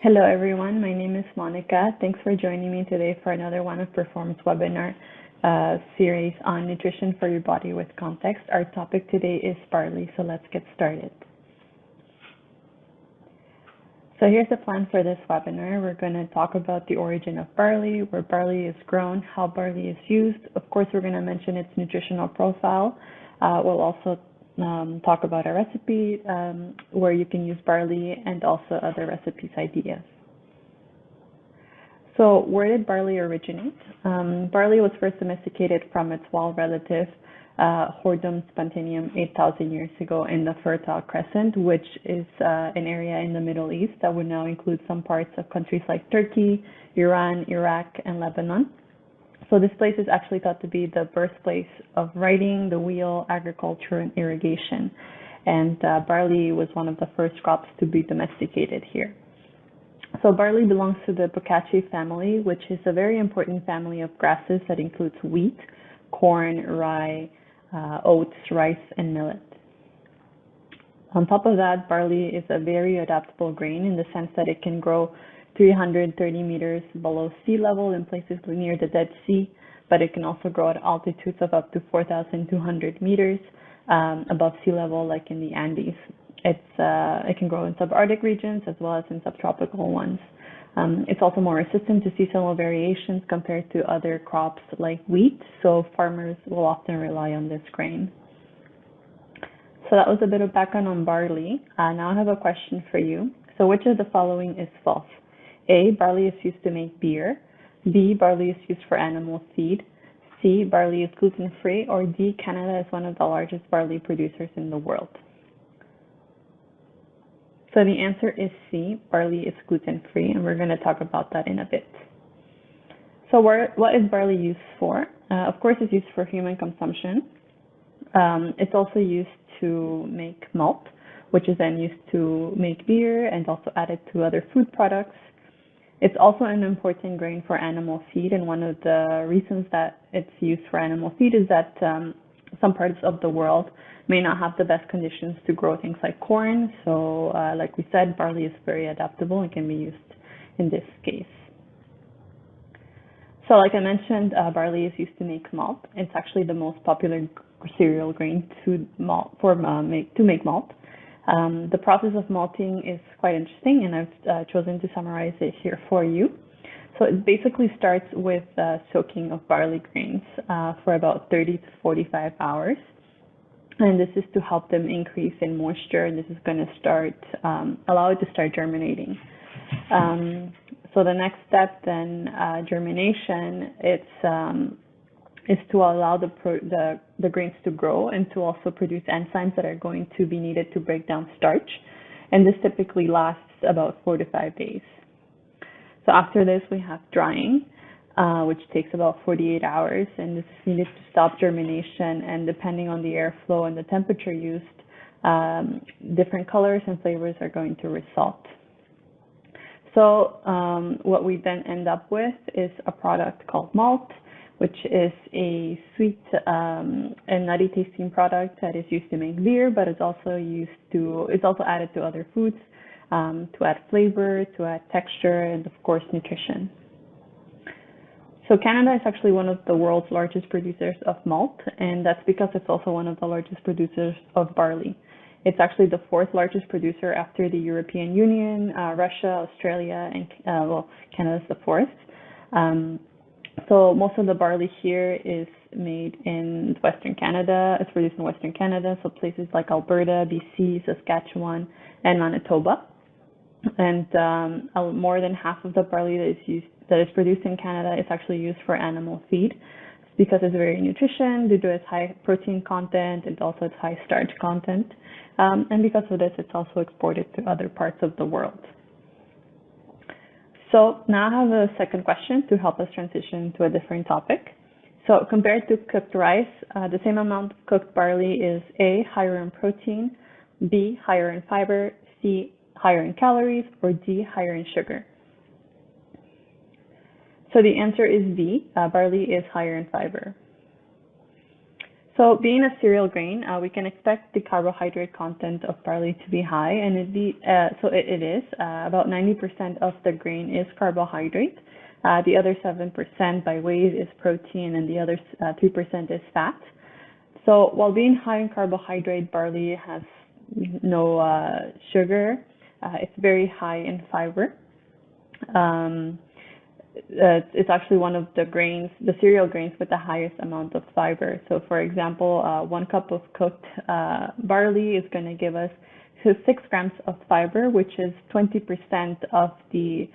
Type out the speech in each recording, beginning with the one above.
Hello everyone, my name is Monica. Thanks for joining me today for another one of Perform's webinar series on nutrition for your body with context. Our topic today is barley, so let's get started. So here's the plan for this webinar. We're going to talk about the origin of barley, where barley is grown, how barley is used. Of course, we're going to mention its nutritional profile. We'll also talk about a recipe where you can use barley and also other recipes ideas. So where did barley originate? Barley was first domesticated from its wild relative Hordeum spontaneum 8,000 years ago in the Fertile Crescent, which is an area in the Middle East that would now include some parts of countries like Turkey, Iran, Iraq, and Lebanon. So this place is actually thought to be the birthplace of writing, the wheel, agriculture, and irrigation. And barley was one of the first crops to be domesticated here. So barley belongs to the Bocaceae family, which is a very important family of grasses that includes wheat, corn, rye, oats, rice, and millet. On top of that, barley is a very adaptable grain in the sense that it can grow 330 meters below sea level in places near the Dead Sea, but it can also grow at altitudes of up to 4,200 meters above sea level, like in the Andes. It can grow in subarctic regions as well as in subtropical ones. It's also more resistant to seasonal variations compared to other crops like wheat, so farmers will often rely on this grain. So that was a bit of background on barley. Now I have a question for you. So which of the following is false? A, barley is used to make beer. B, barley is used for animal feed. C, barley is gluten-free. Or D, Canada is one of the largest barley producers in the world. So the answer is C, barley is gluten-free, and we're going to talk about that in a bit. So what is barley used for? Of course, it's used for human consumption. It's also used to make malt, which is then used to make beer and also added to other food products. It's also an important grain for animal feed, and one of the reasons that it's used for animal feed is that some parts of the world may not have the best conditions to grow things like corn. So like we said, barley is very adaptable and can be used in this case. So like I mentioned, barley is used to make malt. It's actually the most popular cereal grain to make malt. The process of malting is quite interesting, and I've chosen to summarize it here for you. So it basically starts with soaking of barley grains for about 30 to 45 hours. And this is to help them increase in moisture, and this is going to allow it to start germinating. So the next step then, germination, is to allow the grains to grow and to also produce enzymes that are going to be needed to break down starch. And this typically lasts about 4 to 5 days. So after this, we have drying, which takes about 48 hours, and this is needed to stop germination. And depending on the airflow and the temperature used, different colors and flavors are going to result. So what we then end up with is a product called malt, which is a sweet and nutty tasting product that is used to make beer, but it's also added to other foods to add flavor, to add texture, and of course nutrition. So Canada is actually one of the world's largest producers of malt, and that's because it's also one of the largest producers of barley. It's actually the fourth largest producer after the European Union, Russia, Australia, and Canada's the fourth. So most of the barley here is made in Western Canada. It's produced in Western Canada, so places like Alberta, BC, Saskatchewan, and Manitoba. And more than half of the barley that is produced in Canada is actually used for animal feed because it's very nutritious due to its high protein content and also its high starch content. And because of this, it's also exported to other parts of the world. So now I have a second question to help us transition to a different topic. So compared to cooked rice, the same amount of cooked barley is A, higher in protein, B, higher in fiber, C, higher in calories, or D, higher in sugar. So the answer is B, barley is higher in fiber. So being a cereal grain, we can expect the carbohydrate content of barley to be high, and it is. About 90% of the grain is carbohydrate. The other 7% by weight is protein, and the other 3% is fat. So while being high in carbohydrate, barley has no sugar. It's very high in fiber. It's actually one of the grains, the cereal grains with the highest amount of fiber. So for example, 1 cup of cooked barley is going to give us 6 grams of fiber, which is 20% of the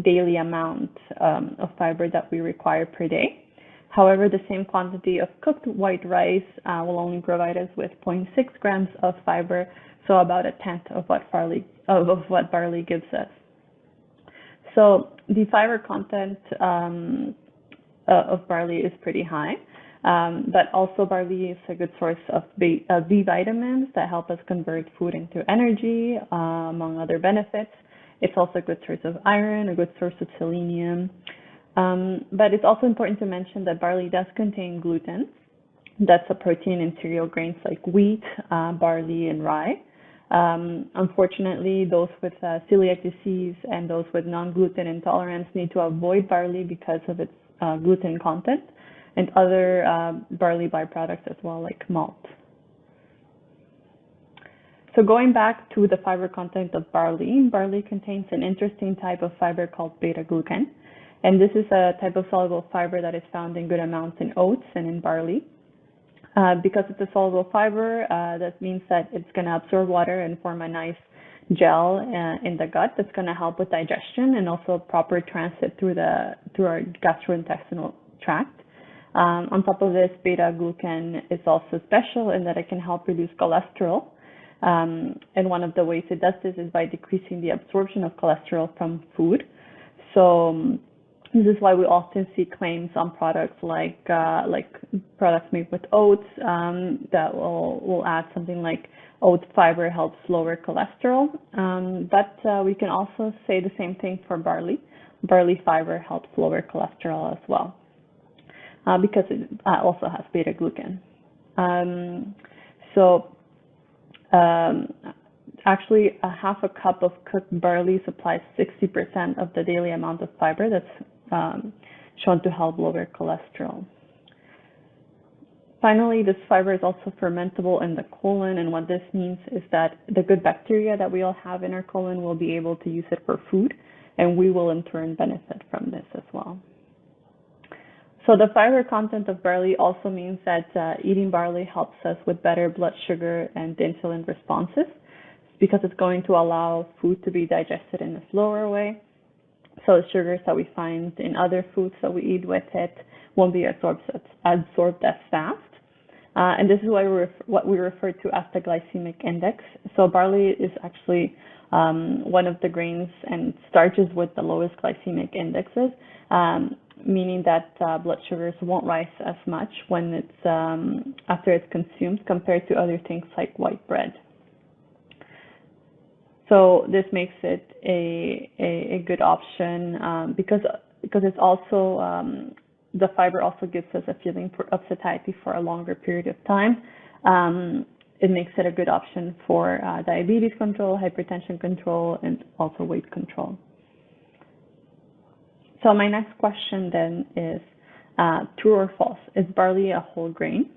daily amount of fiber that we require per day. However, the same quantity of cooked white rice will only provide us with 0.6 grams of fiber, so about a tenth of what barley gives us. So the fiber content of barley is pretty high, but also barley is a good source of B vitamins that help us convert food into energy, among other benefits. It's also a good source of iron, a good source of selenium. But it's also important to mention that barley does contain gluten. That's a protein in cereal grains like wheat, barley, and rye. Unfortunately, those with celiac disease and those with non-gluten intolerance need to avoid barley because of its gluten content and other barley byproducts as well, like malt. So going back to the fiber content of barley, barley contains an interesting type of fiber called beta-glucan. And this is a type of soluble fiber that is found in good amounts in oats and in barley. Because it's a soluble fiber, that means that it's going to absorb water and form a nice gel in the gut that's going to help with digestion and also proper transit through our gastrointestinal tract. On top of this, beta-glucan is also special in that it can help reduce cholesterol. And one of the ways it does this is by decreasing the absorption of cholesterol from food. So this is why we often see claims on products like products made with oats that will add something like oat fiber helps lower cholesterol. But we can also say the same thing for barley. Barley fiber helps lower cholesterol as well because it also has beta-glucan. Actually, a half a cup of cooked barley supplies 60% of the daily amount of fiber that's shown to help lower cholesterol. Finally, this fiber is also fermentable in the colon, and what this means is that the good bacteria that we all have in our colon will be able to use it for food, and we will in turn benefit from this as well. So the fiber content of barley also means that eating barley helps us with better blood sugar and insulin responses, because it's going to allow food to be digested in a slower way. So the sugars that we find in other foods that we eat with it won't be absorbed as fast. And this is what we refer to as the glycemic index. So barley is actually one of the grains and starches with the lowest glycemic indexes, meaning that blood sugars won't rise as much when it's after it's consumed compared to other things like white bread. So this makes it a good option because it's also the fiber also gives us a feeling of satiety for a longer period of time. It makes it a good option for diabetes control, hypertension control, and also weight control. So my next question then is true or false? Is barley a whole grain?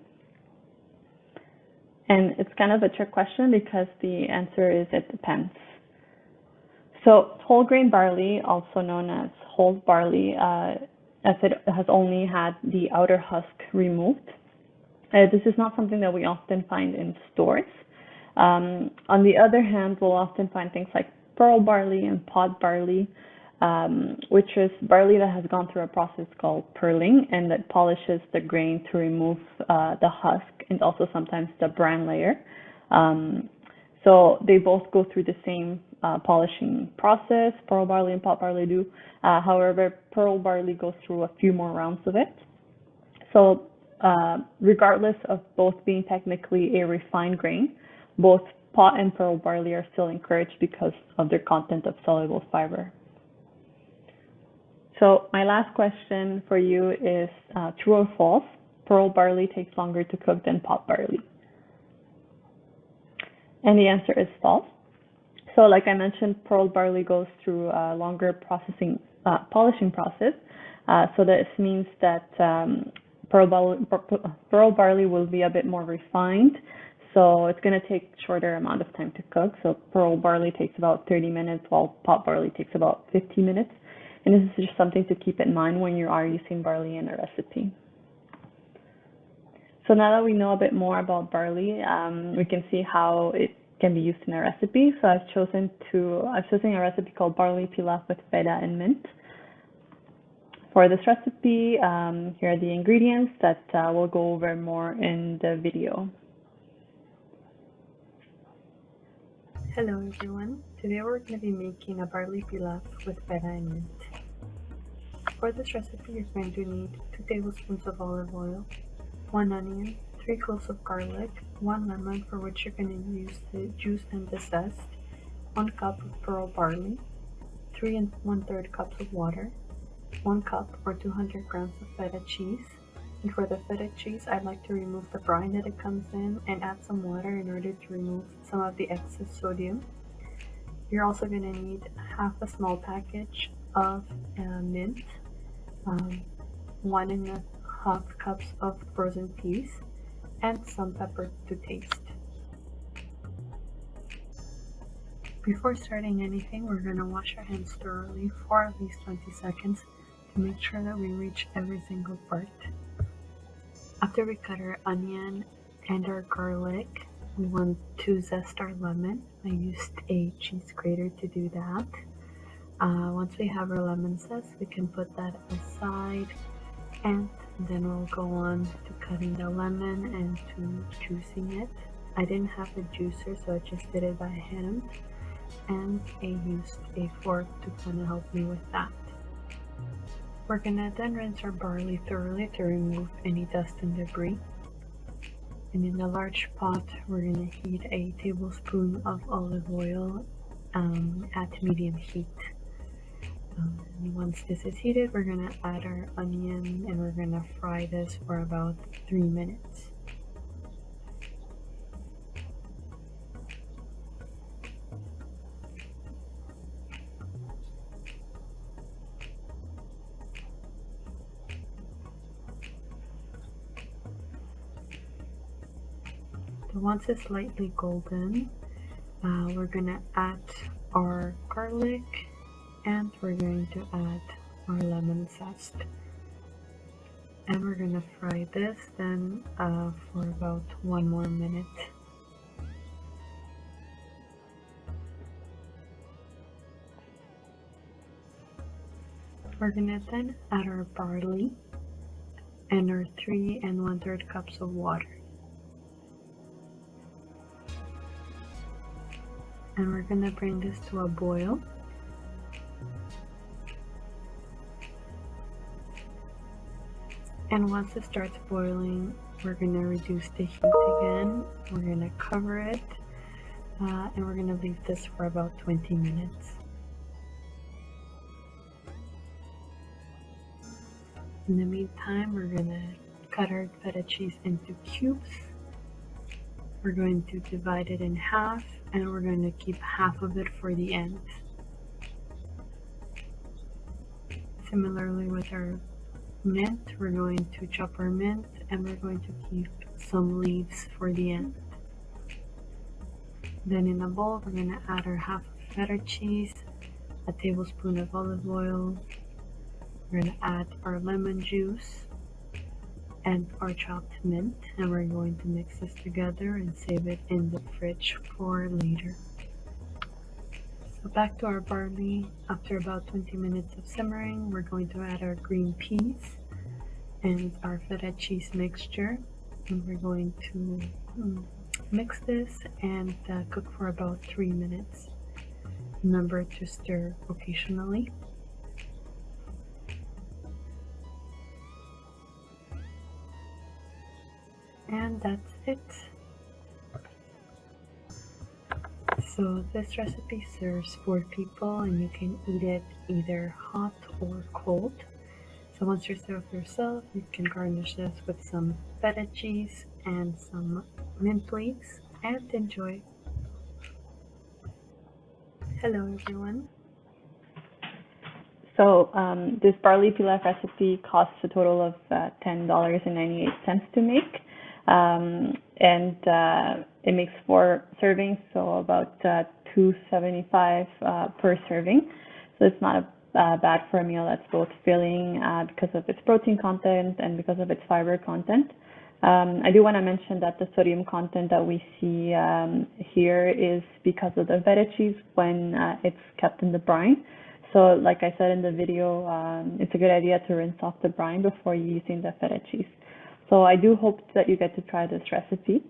And it's kind of a trick question because the answer is it depends. So whole grain barley, also known as whole barley, as it has only had the outer husk removed. This is not something that we often find in stores. On the other hand, we'll often find things like pearl barley and pod barley, which is barley that has gone through a process called pearling, and that polishes the grain to remove the husk and also sometimes the bran layer. So they both go through the same polishing process. Pearl barley and pot barley do. However, pearl barley goes through a few more rounds of it. So regardless of both being technically a refined grain, both pot and pearl barley are still encouraged because of their content of soluble fiber. So my last question for you is true or false? pearl barley takes longer to cook than pot barley? And the answer is false. So like I mentioned, pearl barley goes through a longer polishing process. So this means that pearl barley will be a bit more refined. So it's going to take shorter amount of time to cook. So pearl barley takes about 30 minutes, while pot barley takes about 50 minutes. And this is just something to keep in mind when you are using barley in a recipe. So now that we know a bit more about barley, we can see how it can be used in a recipe. So I've chosen a recipe called barley pilaf with feta and mint. For this recipe, here are the ingredients that we'll go over more in the video. Hello everyone, today we're going to be making a barley pilaf with feta and mint. For this recipe you're going to need 2 tablespoons of olive oil, 1 onion, 3 cloves of garlic, 1 lemon for which you're going to use the juice and the zest, 1 cup of pearl barley, 3 1/3 cups of water, 1 cup or 200 grams of feta cheese. And for the feta cheese, I'd like to remove the brine that it comes in and add some water in order to remove some of the excess sodium. You're also going to need half a small package of mint, 1.5 cups of frozen peas, and some pepper to taste. Before starting anything, we're going to wash our hands thoroughly for at least 20 seconds to make sure that we reach every single part. After we cut our onion and our garlic, we want to zest our lemon. I used a cheese grater to do that. Once we have our lemon zest, we can put that aside, and then we'll go on to cutting the lemon and to juicing it. I didn't have a juicer, so I just did it by hand, and I used a fork to kind of help me with that. We're gonna then rinse our barley thoroughly to remove any dust and debris. And in a large pot, we're gonna heat a tablespoon of olive oil at medium heat. Once this is heated, we're gonna add our onion and we're gonna fry this for about 3 minutes. So once it's slightly golden, we're gonna add our garlic and we're going to add our lemon zest. And we're gonna fry this then for about 1 more minute. We're gonna then add our barley and our 3 1/3 cups of water. And we're gonna bring this to a boil. And once it starts boiling, we're gonna reduce the heat again. We're gonna cover it, and we're gonna leave this for about 20 minutes. In the meantime, we're gonna cut our feta cheese into cubes. We're going to divide it in half, and we're going to keep half of it for the end. Similarly with our mint, we're going to chop our mint and we're going to keep some leaves for the end. Then in a bowl, we're going to add our half of feta cheese, a tablespoon of olive oil, we're going to add our lemon juice and our chopped mint, and we're going to mix this together and save it in the fridge for later. So back to our barley. After about 20 minutes of simmering, we're going to add our green peas and our feta cheese mixture, and we're going to mix this and cook for about 3 minutes. Remember to stir occasionally. And that's it. So this recipe serves 4 people and you can eat it either hot or cold. So once you're served yourself, you can garnish this with some feta cheese and some mint leaves and enjoy. Hello everyone. So this barley pilaf recipe costs a total of $10.98 to make, and it makes 4 servings, so about $2.75 per serving. So it's not bad for a meal that's both filling because of its protein content and because of its fiber content. I do want to mention that the sodium content that we see here is because of the feta cheese when it's kept in the brine. So like I said in the video, it's a good idea to rinse off the brine before using the feta cheese. So I do hope that you get to try this recipe.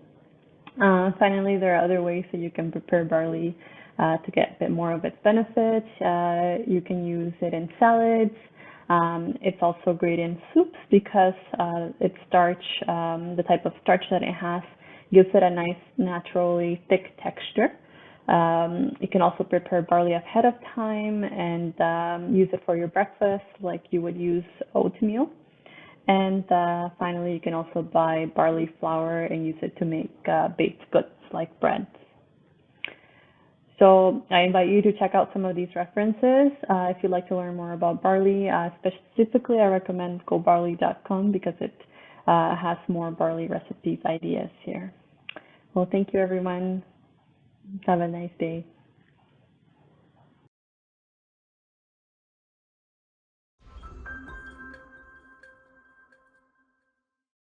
Finally, there are other ways that you can prepare barley to get a bit more of its benefits. You can use it in salads. It's also great in soups because its starch, the type of starch that it has, gives it a nice, naturally thick texture. You can also prepare barley ahead of time and use it for your breakfast like you would use oatmeal. And finally, you can also buy barley flour and use it to make baked goods like bread. So I invite you to check out some of these references if you'd like to learn more about barley. Specifically, I recommend gobarley.com because it has more barley recipes ideas here. Well, thank you, everyone. Have a nice day.